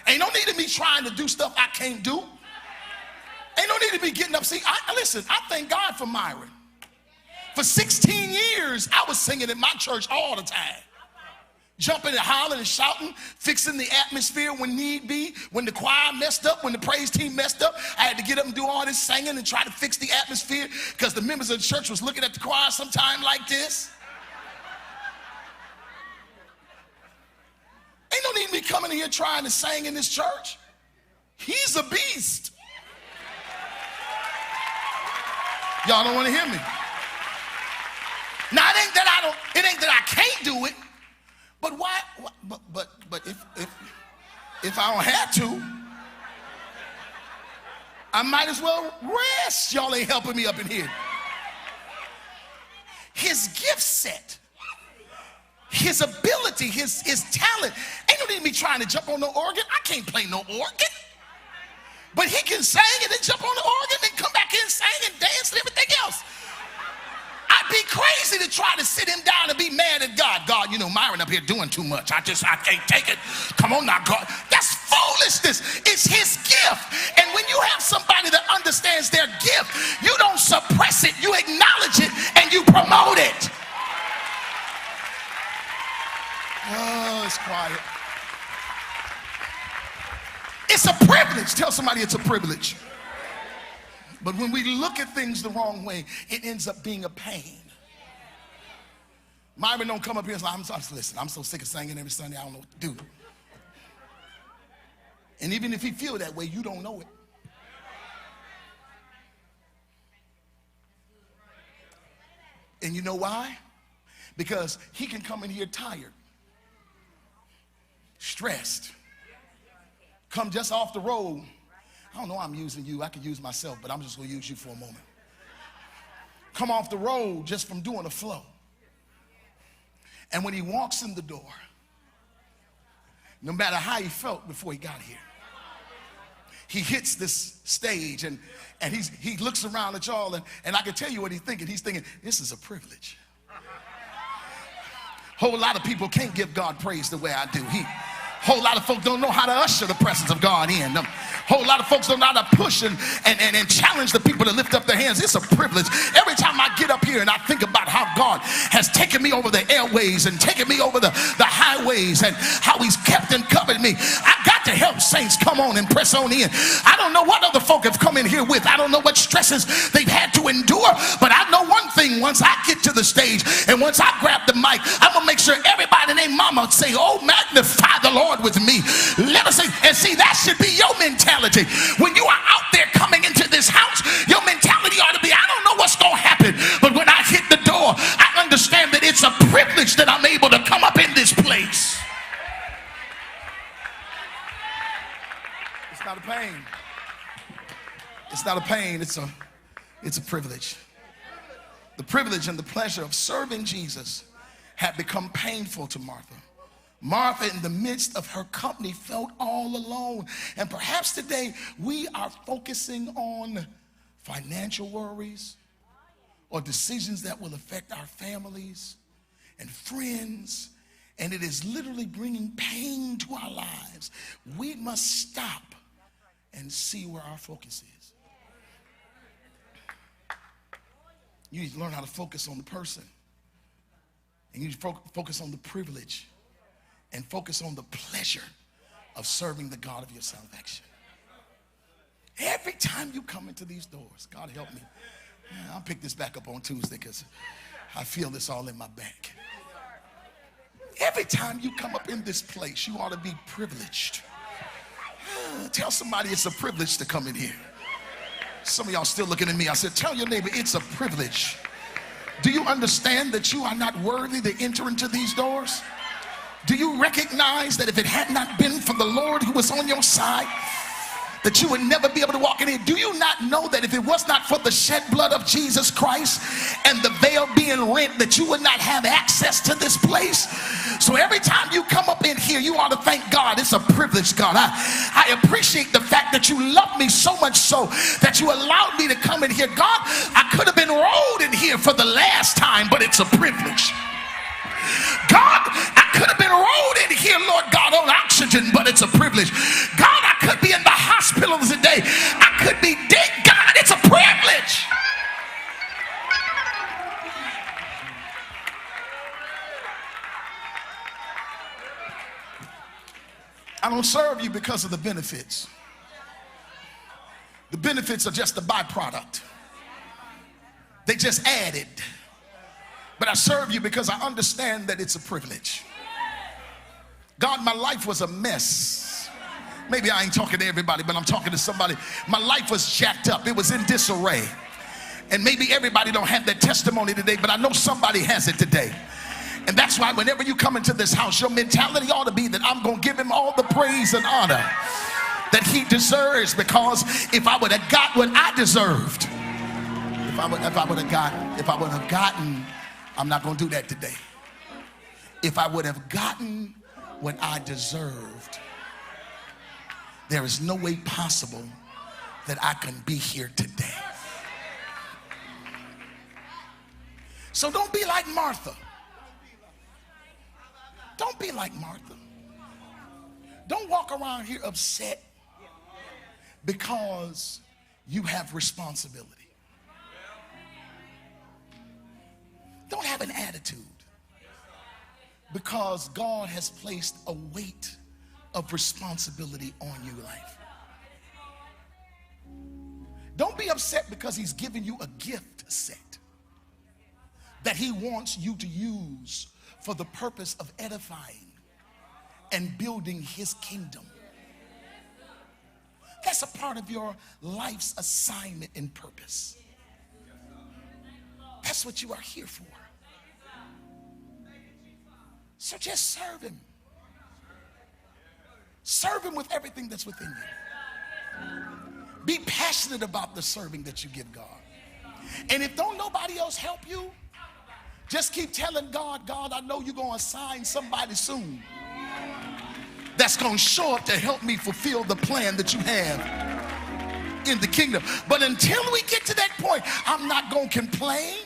Ain't no need of me trying to do stuff I can't do. Ain't no need of me getting up. See, listen, I thank God for Myron. For 16 years, I was singing in my church all the time. Jumping and hollering and shouting, fixing the atmosphere when need be. When the choir messed up, when the praise team messed up, I had to get up and do all this singing and try to fix the atmosphere because the members of the church was looking at the choir sometime like this. Ain't no need of me coming in here trying to sing in this church. He's a beast. Y'all don't want to hear me. Now, it ain't that I can't do it. But why? But if I don't have to, I might as well rest. Y'all ain't helping me up in here. His gift set, his ability, his talent. Ain't no need me trying to jump on the organ. I can't play no organ. But he can sing and then jump on the organ and come back in and sing and dance and everything else. I'd be crazy to try to sit him down and be mad at God. God, you know, Myron up here doing too much. I can't take it. Come on now, God. That's foolishness. It's his gift. And when you have somebody that understands their gift, you don't suppress it. You acknowledge it and you promote it. Oh, it's quiet. It's a privilege. Tell somebody it's a privilege. But when we look at things the wrong way, it ends up being a pain. Marvin don't come up here and say, listen, I'm so sick of singing every Sunday, I don't know what to do. And even if he feel that way, you don't know it. And you know why? Because he can come in here tired, stressed, come just off the road. I don't know, I'm using you. I could use myself, but I'm just going to use you for a moment. Come off the road just from doing a flow. And when he walks in the door, no matter how he felt before he got here, he hits this stage and he looks around at y'all and I can tell you what he's thinking. He's thinking, this is a privilege. Whole lot of people can't give God praise the way I do. Whole lot of folks don't know how to usher the presence of God in. Whole lot of folks don't know how to push and challenge the people to lift up their hands. It's a privilege. Every time I get up here and I think about how God has taken me over the airways and taken me over the highways and how he's kept and covered me, I got to help saints come on and press on in. I don't know what other folk have come in here with. I don't know what stresses they've had to endure, but I know one thing. Once I get to the stage and once I grab the mic, I'm going to make sure everybody named mama say, oh, magnify the Lord with me. Let us say, and see, that should be your mentality. When you are out there coming into this house, your mentality ought to be, I don't know what's going to happen, but when I hit the door, I understand that it's a privilege that I'm able to come up in this place. It's not a pain. It's not a pain. It's a privilege. The privilege and the pleasure of serving Jesus had become painful to Martha. Martha, in the midst of her company, felt all alone. And perhaps today we are focusing on financial worries or decisions that will affect our families and friends, and it is literally bringing pain to our lives. We must stop and see where our focus is. You need to learn how to focus on the person, and you need to focus on the privilege and focus on the pleasure of serving the God of your salvation. Every time you come into these doors, God help me. I'll pick this back up on Tuesday because I feel this all in my back. Every time you come up in this place, you ought to be privileged. Tell somebody it's a privilege to come in here. Some of y'all still looking at me. I said, tell your neighbor it's a privilege. Do you understand that you are not worthy to enter into these doors? Do you recognize that if it had not been for the Lord who was on your side, that you would never be able to walk in here? Do you not know that if it was not for the shed blood of Jesus Christ and the veil being rent, that you would not have access to this place? So every time you come up in here, you ought to thank God. It's a privilege, God. I appreciate the fact that you love me so much so that you allowed me to come in here. God, I could have been rolled in here for the last time, but it's a privilege. God, I could have been rolled in here, Lord God, on oxygen, but it's a privilege. God, I don't serve you because of the benefits. The benefits are just a byproduct. They just added. But I serve you because I understand that it's a privilege. God, my life was a mess. Maybe I ain't talking to everybody, but I'm talking to somebody. My life was jacked up. It was in disarray. And maybe everybody don't have that testimony today, but I know somebody has it today. And that's why whenever you come into this house, your mentality ought to be that I'm going to give him all the praise and honor that he deserves, because if I would have got what I deserved, if I would have gotten, I'm not going to do that today. If I would have gotten what I deserved, there is no way possible that I can be here today. So don't be like Martha. Don't be like Martha. Don't walk around here upset because you have responsibility. Don't have an attitude because God has placed a weight of responsibility on your life. Don't be upset because he's given you a gift set that he wants you to use for the purpose of edifying and building his kingdom. That's a part of your life's assignment and purpose. That's what you are here for. So just serve him. Serve him with everything that's within you. Be passionate about the serving that you give God. And if don't nobody else help you, just keep telling God, God, I know you're going to assign somebody soon that's going to show up to help me fulfill the plan that you have in the kingdom. But until we get to that point, I'm not going to complain.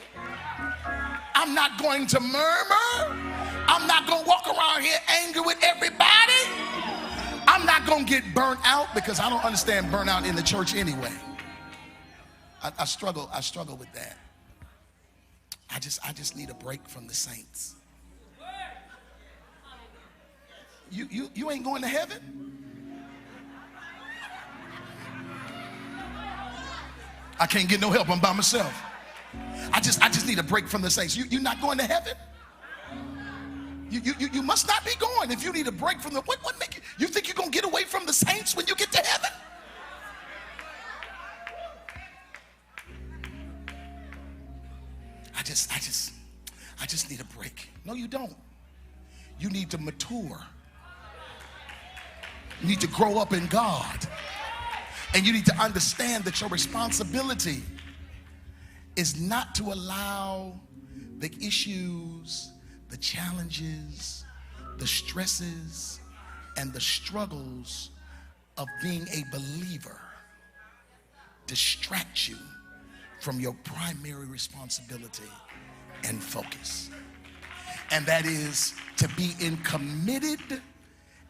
I'm not going to murmur. I'm not going to walk around here angry with everybody. I'm not going to get burnt out, because I don't understand burnout in the church anyway. I struggle with that. I just need a break from the saints. You ain't going to heaven? I can't get no help. I'm by myself. I just need a break from the saints. You're not going to heaven? You must not be going if you need a break from the, what make you think you're going to get away from the saints when you get to heaven? I just need a break. No, you don't. You need to mature. You need to grow up in God. And you need to understand that your responsibility is not to allow the issues, the challenges, the stresses, and the struggles of being a believer distract you from your primary responsibility and focus. And that is to be in committed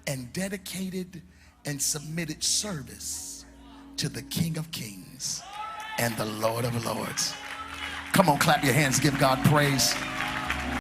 and dedicated and submitted service to the King of Kings and the Lord of Lords. Come on, clap your hands, give God praise.